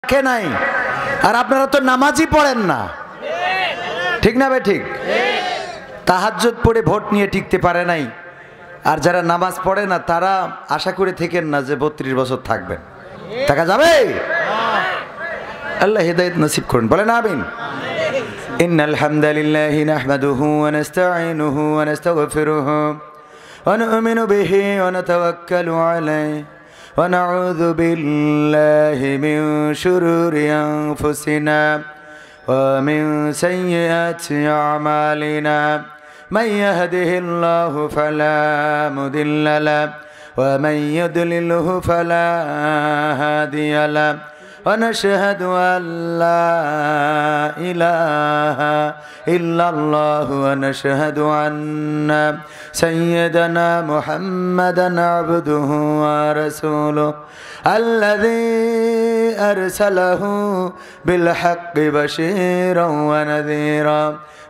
রাখে নাই। আর আপনারা তো নামাজই পড়েন না, ঠিক না ভাই? ঠিক। তাহাজ্জুদ পড়ে ভোট নিয়ে টিকতে পারে নাই। আর যারা নামাজ পড়ে না তারা আশা করে থেকেন না যে 32 বছর থাকবেন। থাকা যাবে? আল্লাহ হিদায়াত নসিব করুন, বলেন আমিন। ইন্নাল হামদালিল্লাহি নাহমাদুহু ওয়া নাস্তাঈনুহু ওয়া নাস্তাগফিরুহু ওয়া নু'মিনু বিহি ওয়া নাতাওয়াক্কালু আলাইহি ওয়া নাউযু বিল্লাহি মিন শুরুরি আনফুসিনা ওয়া মিন সাইয়্যাতি আ'মালিনা মান ইয়াহদিহিল্লাহু ফালা মুদিল্লা লাহু ওয়া মান ইউদ্লিলহু ফালা হাদিয়া লাহু ونشهد أن لا إله إلا الله ونشهد أن سيدنا محمدا عبده ورسوله الذي أرسله بالحق بشيرا ونذيرا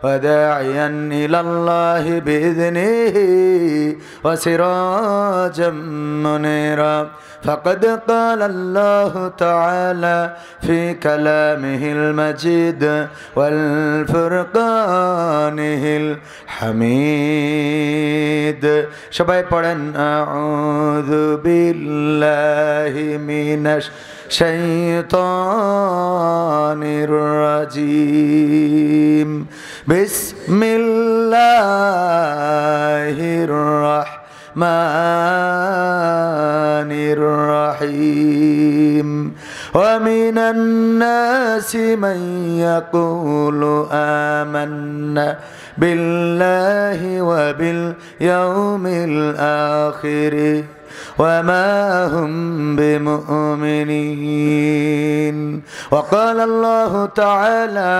وداعيا إلى الله بإذنه وسراجا منيرا فقد قال الله تعالى في كلامه المجيد والفرقانه الحميد সবাই পড়েন আউযু বিল্লাহি মিনাশ শাইতানির রাজিম বিসমিল্লাহির রাহমানির রহিম ومن الناس من يقول آمنا بالله وباليوم الآخر وما هم بمؤمنين وقال الله تعالى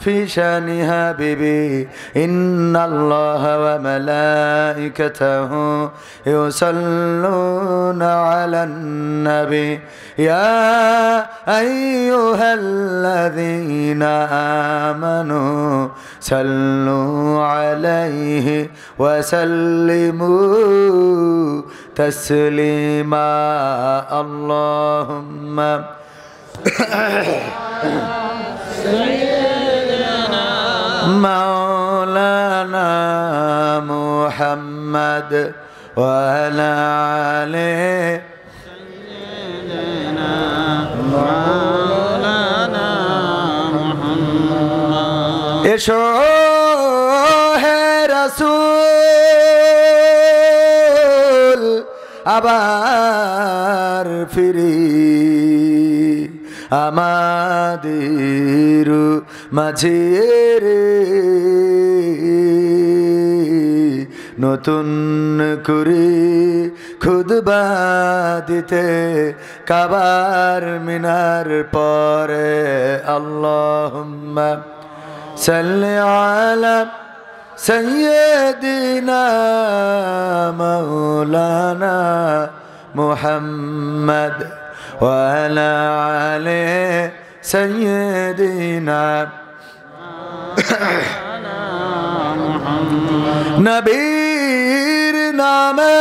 في شأن حبيبه إن الله وملائكته يصلون على النبي يا أيها الذين آمنوا صلوا عليه وسلموا تسليما اللهم مولانا محمد وعلى آله سيدنا مولانا محمد এসো হে রাসূল আবার ফিরি আমাদের মাঝে রে নতুন করে খুতবা দিতে কাবার মিনার পরে আল্লাহুম্মা সাল্লি আলা سيدنا مولانا محمد وعلى آله سيدنا নবীর নামে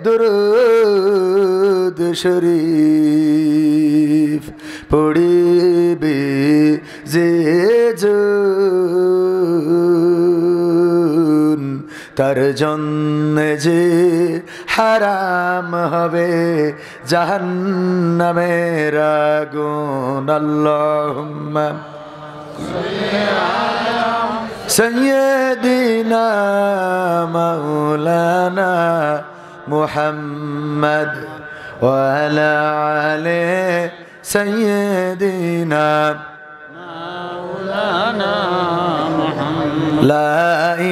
দুরূদ শরীফ পড়িবে যে জন তার জন্য যে হারাম হবে জাহান্নামের আগুন আল্লাহুম্মা সাইয়্যিদিনা মাওলানা মুহাম্মদ ওয়া আলা আলিহি সাইয়্যিদিনা মাওলানা মুহাম্মদ লা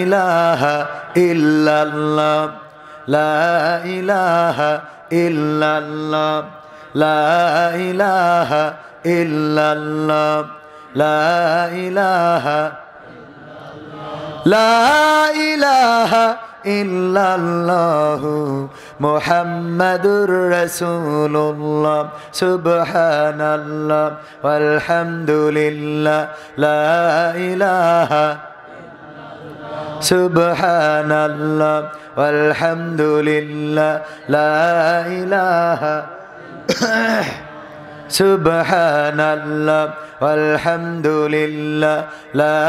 ইলাহা ইল্লাল্লাহ লা ইলাহা ইল্লাল্লাহ লা ইলাহা ইল্লাল্লাহ লা ইলাহা লা ইলাহা ইল্লাল্লাহ মুহাম্মাদুর রাসূলুল্লাহ সুবহানাল্লাহ ওয়ালহামদুলিল্লাহ লা ইলাহা সুবহানাল্লাহ والحمد لله لا إله সুবহানাল্লাহ আলহামদুলিল্লাহ লা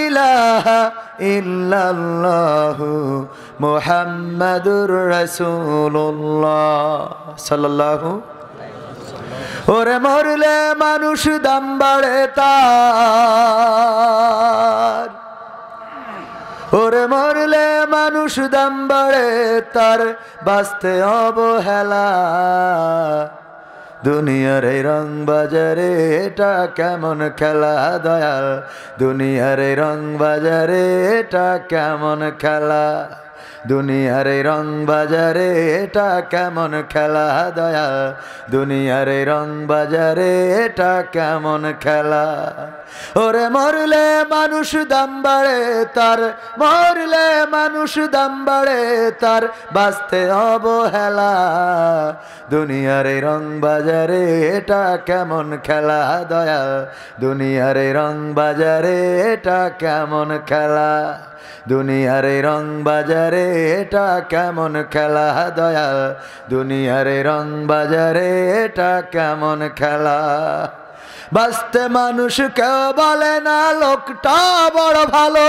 ইলাহা ইল্লাল্লাহু মুহাম্মাদুর রাসূলুল্লাহ সাল্লাল্লাহু। ওরে মরলে মানুষ দাম বাড়ে তার, ওরে মরলে মানুষ দাম বাড়ে তার, বাঁচতে অবহেলা। দুনিয়ার এই রং বাজারে এটা কেমন খেলা দয়াল, দুনিয়ার এই রং বাজারে এটা কেমন খেলা, দুনিয়ার এই রং বাজারে এটা কেমন খেলা দয়াল, দুনিয়ার এই রং বাজারে এটা কেমন খেলা। ওরে মরলে মানুষ দাম বাড়ে তার, মরলে মানুষ দাম বাড়ে তার, বাঁচতে অবহেলা। দুনিয়ার এই রং বাজারে এটা কেমন খেলা দয়াল, দুনিয়ার এই রং বাজারে এটা কেমন খেলা, দুনিয়ার এই রং বাজারে এটা কেমন খেলা দয়াল, দুনিয়ার এই রং বাজারে এটা কেমন খেলা। বাঁচতে মানুষ কেউ বলে না লোকটা বড় ভালো,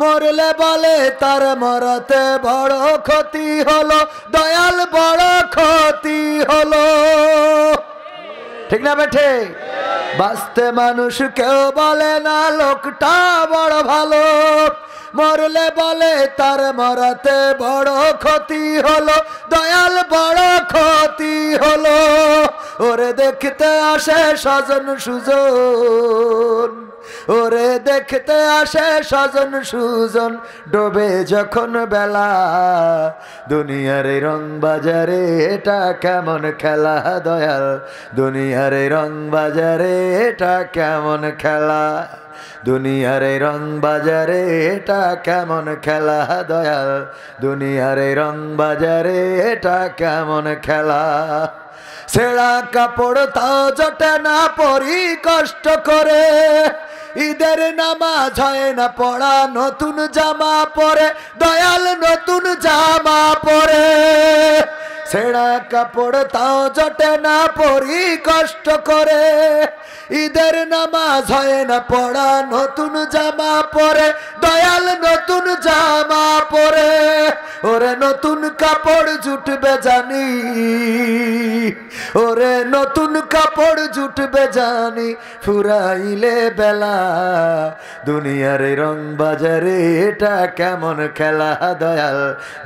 মরলে বলে তার মরতে বড় ক্ষতি হলো দয়াল, বড় ক্ষতি হলো। ঠিক না বেঠে? বাঁচতে মানুষ কেউ বলে না লোকটা বড় ভালো, মরলে বলে তার মরতে বড় ক্ষতি হলো দয়াল, বড় ক্ষতি হলো। ওরে দেখতে আসে স্বজন সুজন, ওরে দেখতে আসে স্বজন সুজন, ডোবে যখন বেলা। দুনিয়ার এই রং বাজারে এটা কেমন খেলা দয়াল, দুনিয়ার এই রং বাজারে এটা কেমন খেলা, দুনিয়ার এই রং বাজারে এটা কেমন খেলা দয়াল, দুনিয়ার এই রং বাজারে এটা কেমন খেলা। ছেঁড়া কাপড় তাও জোটে না পরি কষ্ট করে, ঈদের নামাজ হয় না পড়া, নতুন জামা পরে দয়াল, নতুন জামা পরে। ছেঁড়া কাপড় তাও জোটে না পরি কষ্ট করে, ঈদের নামাজ হয় না পড়া, নতুন জামা পরে দয়াল, নতুন জামা পরে। ওরে নতুন কাপড় জুটবে জানি, ওরে নতুন কাপড় জুটবে জানি, ফুরাইলে বেলা। দুনিয়ার এই রং বাজারে এটা কেমন খেলা দয়াল,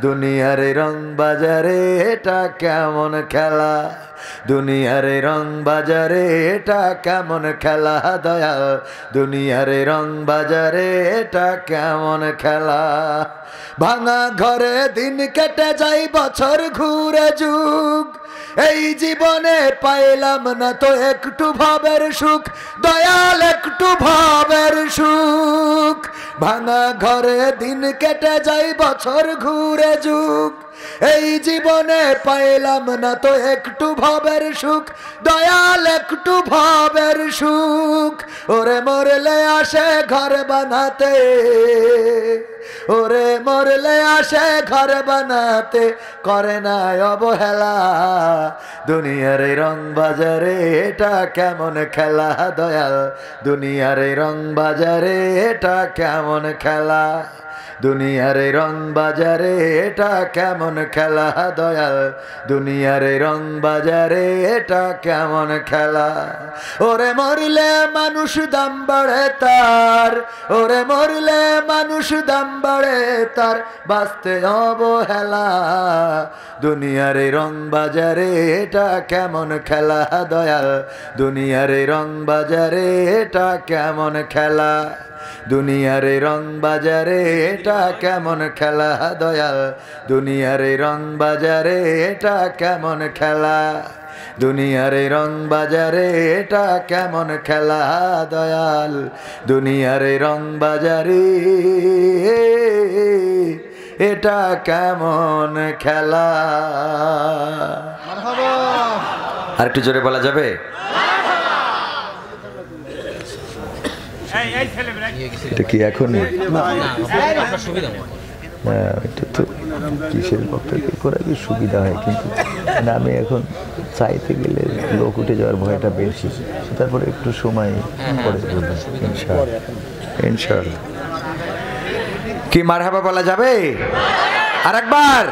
দুনিয়ার এই রং বাজারে এটা কেমন খেলা, দুনিয়ার এই রং বাজারে এটা কেমন খেলা দয়াল, দুনিয়ার এই রং বাজারে এটা কেমন খেলা। ভাঙা ঘরে দিন কেটে যাই বছর ঘুরে যুগ, এই জীবনে পাইলাম না তো একটু ভাবের সুখ দয়াল, একটু ভাবের সুখ। ভাঙা ঘরে দিন কেটে যাই বছর ঘুরে যুগ, এই জীবনে পাইলাম না তো একটু ভাবের সুখ দয়াল, একটু ভাবের সুখ। ওরে মরলে আসে ঘর বানাতে, ওরে মরলে আসে ঘর বানাতে, করে না অবহেলা। দুনিয়ার এই রং বাজারে এটা কেমন খেলা দয়াল, দুনিয়ার এই রং বাজারে এটা কেমন খেলা, দুনিয়ার এই রং বাজারে এটা কেমন খেলা দয়াল, দুনিয়ার এই রং বাজারে এটা কেমন খেলা। ওরে মরলে মানুষ দাম বাড়ে তার, ওরে মরলে মানুষ দাম বাড়ে তার, বাঁচতে অবহেলা। দুনিয়ার এই রং বাজারে এটা কেমন খেলা দয়াল, দুনিয়ার এই রং বাজারে এটা কেমন খেলা, দুনিয়ার এই রং বাজারে এটা কেমন খেলা দয়াল, দুনিয়ার এই রং বাজারে এটা কেমন খেলা, দুনিয়ার এই রং বাজারে এটা কেমন খেলা দয়াল, দুনিয়ার এই রং বাজারে এটা কেমন খেলা। আর একটু জোরে বলা যাবে? এটা কি এখন এটা তো কিসের বক্তব্য করা কি সুবিধা হয়, কিন্তু আমি এখন চাইতে গেলে লোক উঠে যাওয়ার ভয়টা বেশি। তারপরে একটু সময় পরে বলবো ইনশাআল্লাহ। ইনশাআল্লাহ কি মারহাবা বলা যাবে আরেকবার?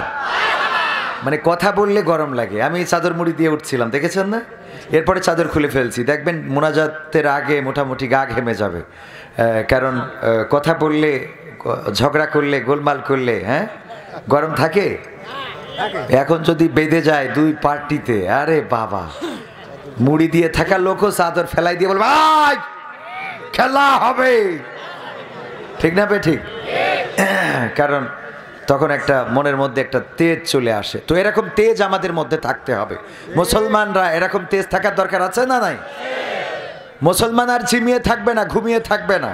মানে কথা বললে গরম লাগে। আমি চাদর মুড়ি দিয়ে উঠছিলাম, দেখেছেন না? এরপরে চাদর খুলে ফেলছি। দেখবেন মোনাজাতের আগে মোটামুটি গা ঘেমে যাবে, কারণ কথা বললে, ঝগড়া করলে, গোলমাল করলে গরম থাকে। এখন যদি বেঁধে যায় দুই পার্টিতে, আরে বাবা, মুড়ি দিয়ে থাকা লোকও চাদর ফেলাই দিয়ে বলবে ভাই খেলা হবে, ঠিক না বে ঠিক? কারণ তখন একটা মনের মধ্যে একটা তেজ চলে আসে। তো এরকম তেজ আমাদের মধ্যে থাকতে হবে। মুসলমানরা এরকম তেজ থাকার দরকার আছে না নাই? মুসলমান আর ঝিমিয়ে থাকবে না, ঘুমিয়ে থাকবে না।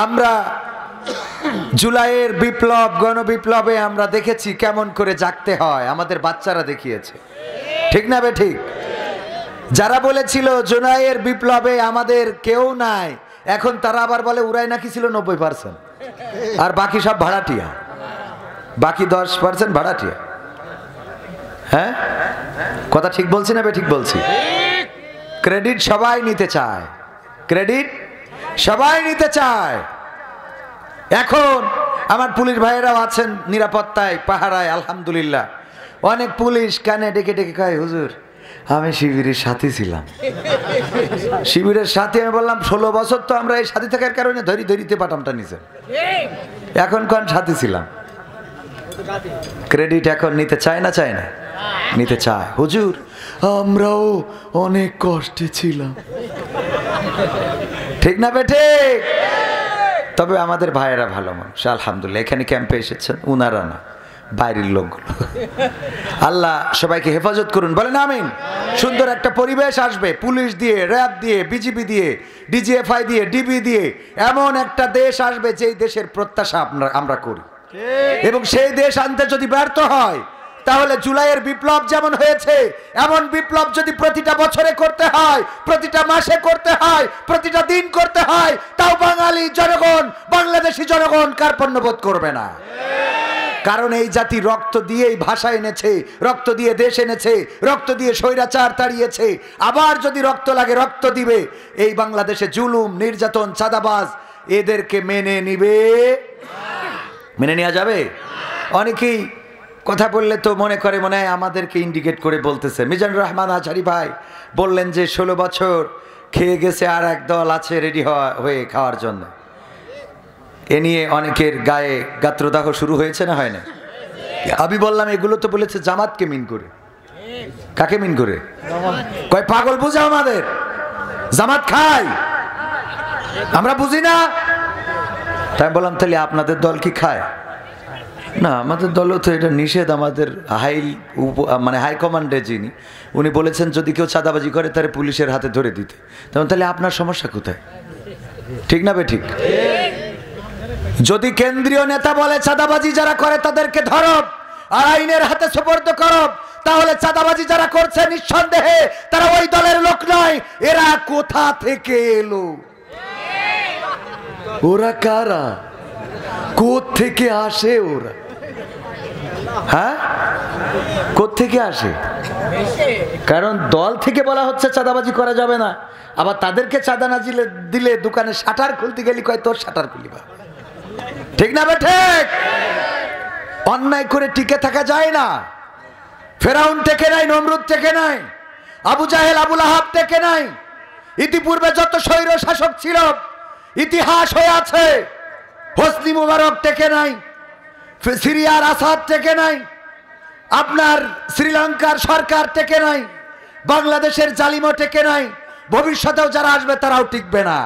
আমরা জুলাইয়ের বিপ্লব, গণবিপ্লবে আমরা দেখেছি কেমন করে জাগতে হয়, আমাদের বাচ্চারা দেখিয়েছে, ঠিক না বে ঠিক? যারা বলেছিল জুলাইয়ের বিপ্লবে আমাদের কেউ নাই, এখন তারা আবার বলে উড়াই নাকি ছিল 90%, আর বাকি সব ভাড়াটিয়া, বাকি 10% ভাড়াটিয়া। হ্যাঁ, কথা ঠিক বলছি না বে ঠিক বলছি? ক্রেডিট সবাই নিতে চায়, ক্রেডিট সবাই নিতে চায়। এখন আমার পুলিশ ভাইয়েরাও আছেন নিরাপত্তায়, পাহারায়, আলহামদুলিল্লাহ। অনেক পুলিশ কানে ডেকে ডেকে কয় হুজুর আমি শিবিরের সাথী ছিলাম। শিবিরের সাথী? আমি বললাম 16 বছর তো আমরা এই সাথী থাকার কারণে ধরিতে পাঠামটা নিছে, এখন কোন সাথী ছিলাম? ক্রেডিট এখন নিতে চায় না, চায় না? নিতে চায়। হুজুর আমরাও অনেক কষ্টে ছিলাম, ঠিক না বেঠে? তবে আমাদের ভাইয়েরা ভালো মানুষ, আলহামদুলিল্লাহ। এখানে ক্যাম্পে এসেছেন উনারা না, বাইরের লোকগুলো। আল্লাহ সবাইকে হেফাজত করুন, বলেন আমিন। সুন্দর একটা পরিবেশ আসবে, পুলিশ দিয়ে, র্যাব দিয়ে, বিজিবি দিয়ে, ডিজিএফআই দিয়ে, ডিবি দিয়ে, এমন একটা দেশ আসবে যেই দেশের প্রত্যাশা আমরা করি। এবং সেই দেশ আনতে যদি ব্যর্থ হয়, তাহলে জুলাইয়ের বিপ্লব যেমন হয়েছে, এমন বিপ্লব যদি প্রতিটা বছরে করতে হয়, প্রতিটা মাসে করতে হয়, প্রতিটা দিন করতে হয়, তাও বাঙালি জনগণ, বাংলাদেশি জনগণ কার্পণ্যবোধ করবে না। কারণ এই জাতি রক্ত দিয়েই ভাষা এনেছে, রক্ত দিয়ে দেশ এনেছে, রক্ত দিয়ে স্বৈরাচার তাড়িয়েছে। আবার যদি রক্ত লাগে রক্ত দিবে। এই বাংলাদেশে জুলুম, নির্যাতন, চাঁদাবাজ এদেরকে মেনে নিবে? মেনে নেওয়া যাবে? অনেকেই কথা বললে তো মনে করে মনে হয় আমাদেরকে ইন্ডিকেট করে বলতেছে। মিজানুর রহমান আচারি ভাই বললেন যে 16 বছর খেয়ে গেছে, আর এক দল আছে রেডি হয়ে খাওয়ার জন্য। এ নিয়ে অনেকের গায়ে গাত্রদাহ শুরু হয়েছে না, হয় না? আমি বললাম এগুলো তো বলেছে জামাতকে মিন করে। কাকে মিন করে? কয় পাগল বুঝা আমাদের, জামাত খায়, আমরা বুঝি না? তাই বললাম তাহলে আপনাদের দল কি খায়? না, আমাদের দলও তো এটা নিষেধ। আমাদের হাইকমান্ডে যিনি, উনি বলেছেন যদি কেউ চাঁদাবাজি করে তাহলে পুলিশের হাতে ধরে দিতে। তেমন তাহলে আপনার সমস্যা কোথায়? ঠিক না বে ঠিক? যদি কেন্দ্রীয় নেতা বলে চাঁদাবাজি যারা করে তাদেরকে ধরো আর আইনের হাতে সুপর্দ করো, তাহলে চাঁদাবাজি যারা করছে নিঃসন্দেহে তারা ওই দলের লোক নয়। এরা কোথা থেকে এলো? ওরা কারা? কোত্থেকে আসে ওরা? হ্যাঁ, কোত্থেকে আসে? কারণ দল থেকে বলা হচ্ছে চাঁদাবাজি করা যাবে না, আবার তাদেরকে চাঁদা না দিলে দোকানে শাটার খুলতে গেলি কয় তোর শাটার খুলিবা, ঠিক না ঠিক? অন্যায় করে টিকে থাকা যায় না। ফেরাউন টেকে নাই, নমরুদ টেকে নাই, আবু জাহেল, আবু লাহাব টেকে নাই। ইতিপূর্বে যত স্বৈর শাসক ছিল ইতিহাস হয়ে আছে। হোসনি মুবারক টেকে নাই, সিরিয়ার আসাদ টেকে নাই, আপনার শ্রীলঙ্কার সরকার টেকে নাই, বাংলাদেশের জালিমও টেকে নাই, ভবিষ্যতেও যারা আসবে তারাও টিকবে না।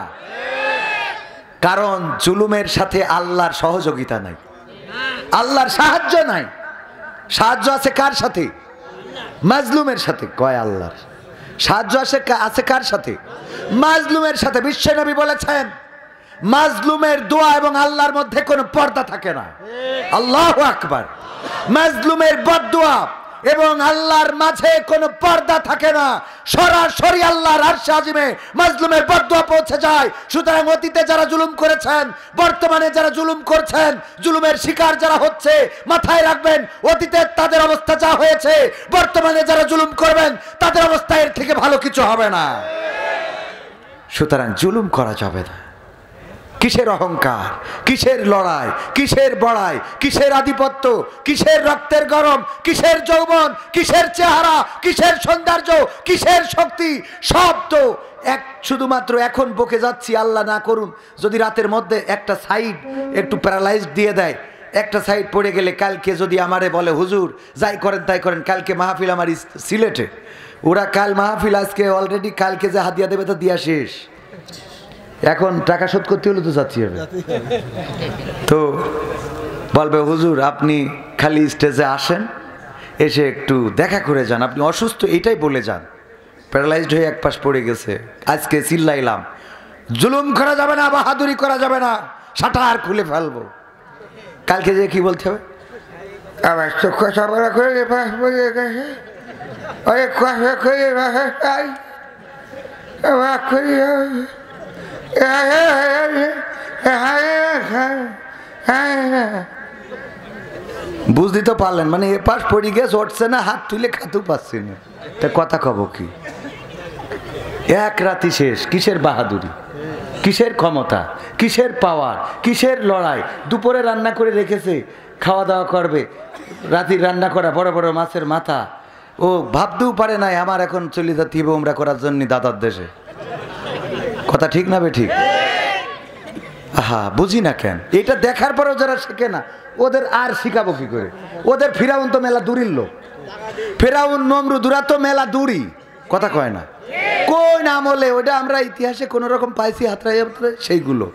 কারণ জুলুমের সাথে আল্লাহর সহযোগিতা নাই, আল্লাহর সাহায্য নাই। সাহায্য আছে কার সাথে? মাজলুমের সাথে। কয় আল্লাহর সাহায্য আছে কার সাথে? মাজলুমের সাথে। বিশ্বনবী বলেছেন মাজলুমের দোয়া এবং আল্লাহর মধ্যে কোনো পর্দা থাকে না। আল্লাহু আকবার। মাজলুমের বদদোয়া এবং আল্লাহর মাঝে কোনো পর্দা থাকে না, সরাসরি আল্লাহর আরশে আজিমে মাজলুমের বদদুয়া পৌঁছে যায়। সুতরাং অতীতে যারা জুলুম করেছেন, বর্তমানে যারা জুলুম করছেন, জুলুমের শিকার যারা হচ্ছে, মাথায় রাখবেন অতীতে তাদের অবস্থা যা হয়েছে, বর্তমানে যারা জুলুম করবেন তাদের অবস্থা এর থেকে ভালো কিছু হবে না। সুতরাং জুলুম করা যাবে না। কিসের অহংকার, কিসের লড়াই, কিসের বড়াই, কিসের আধিপত্য, কিসের রক্তের গরম, কিসের যৌবন, কিসের চেহারা, কিসের সৌন্দর্য, কিসের শক্তি, সব তো এক শুধুমাত্র এখন বকে যাচ্ছি। আল্লাহ না করুন যদি রাতের মধ্যে একটা সাইড একটু প্যারালাইজড দিয়ে দেয়, একটা সাইড পড়ে গেলে কালকে যদি আমারে বলে হুজুর যাই করেন তাই করেন, কালকে মাহফিল আমার সিলেটে, ওরা কাল মাহফিল আজকে অলরেডি কালকে যে হাদিয়া দেবে তা দিয়া শেষ, এখন টাকা শোধ করতে হলে তো যাচ্ছি হবে। তো বলবে হুজুর আপনি খালি স্টেজে আসেন, এসে একটু দেখা করে যান, আপনি অসুস্থ এটাই বলে যান। প্যারালাইজড হয়ে এক পাশ পড়ে গেছে, আজকে চিল্লাইলাম জুলুম করা যাবে না, বাহাদুরি করা যাবে না, শাটার খুলে ফেলবো। কালকে যে কি বলতে হবে, আবার চক্ষু সাবরা করে বুঝতে তো পারলেন, মানে এ পাশ পড়ে গেছে, উঠছে না, হাত তুলে খাতেও পাচ্ছি না, তা কথা কব কি? এক রাতি শেষ। কিসের বাহাদুরি, কিসের ক্ষমতা, কিসের পাওয়ার, কিসের লড়াই? দুপুরে রান্না করে রেখেছে, খাওয়া দাওয়া করবে, রাতে রান্না করা বড় বড় মাছের মাথা, ও ভাবতেও পারে নাই আমার এখন চলে যেতে হবে উমরা করার জন্য দাদার দেশে। কথা ঠিক না বে ঠিক? হা বুঝি না কেন, এটা দেখার পরেও যারা শেখে না ওদের আর শিখাবো কি করে? ওদের ফিরাউন তো মেলা দূরের লোক, ফিরাউন নমরুদরা তো মেলা দূরই, কথা কয় না? কোন আমলে ওটা আমরা ইতিহাসে কোন রকম পাইছি হাতড়াই সেইগুলো।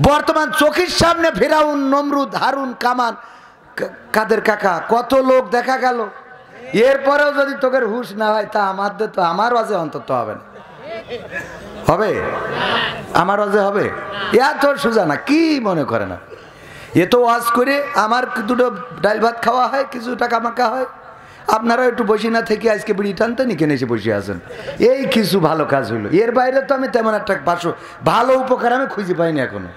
বর্তমান চোখের সামনে ফিরাউন, নমরুদ, হারুন, কামান, কাদের কাকা, কত লোক দেখা গেল। এরপরেও যদি তোকের হুশ না হয় তা আমাদের তো, আমার ওয়াজে অন্তত হবে না। হবে? আমার ওয়াজে হবে? এত সোজা না, কি মনে করে না? এ তো ওয়াজ করে আমার দুটো ডাল ভাত খাওয়া হয়, কিছু টাকা মাকা হয়। আপনারা একটু বসে না থেকে আজকে বিড়ি টানতে নিকেন এসে বসে আছেন, এই কিছু ভালো কাজ হইলো। এর বাইরে তো আমি তেমন একটা ভালো উপকার আমি খুঁজে পাইনি এখনো।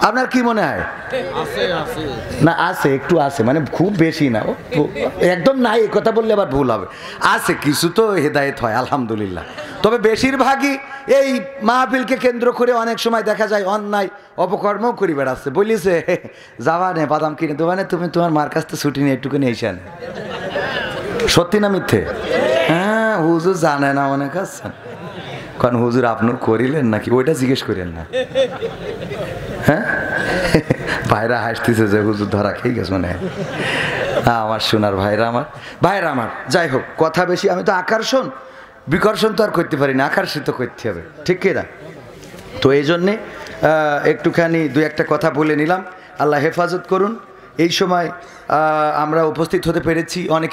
আপনার কি মনে হয়? না আছে, একটু আছে, মানে খুব বেশি না, একদম নাই এ কথা বললে আবার ভুল হবে। আছে কিছু তো হেদায়েত হয় আলহামদুলিল্লাহ, তবে বেশিরভাগই এই মাহফিলকে কেন্দ্র করে অনেক সময় দেখা যায় অন্যায় অপকর্মও করি বেড়াচ্ছে। বলিছে যাবা নে বাদাম কিনে দেবা না, তুমি তোমার মার কাছ থেকে ছুটি নিয়ে একটুখানি এসেন। সত্যি না মিথ্যে? হ্যাঁ, হুজুর জানে না অনেক আছেন, কারণ হুজুর আপনার করিলেন নাকি ওইটা জিজ্ঞেস করেন না। হ্যাঁ, ভাইরা হাসতেছে যে হুজুর ধরা খেয়ে গেছে মনে হয়। আমার সোনার ভাইরা আমার, যাই হোক কথা বেশি, আমি তো আকর্ষণ বিকর্ষণ তো আর করতে পারি না, আকর্ষিত করতে হবে, ঠিক কিনা? তো এই জন্যে একটুখানি দু একটা কথা বলে নিলাম। আল্লাহ হেফাজত করুন। এই সময় আমরা উপস্থিত হতে পেরেছি অনেকে।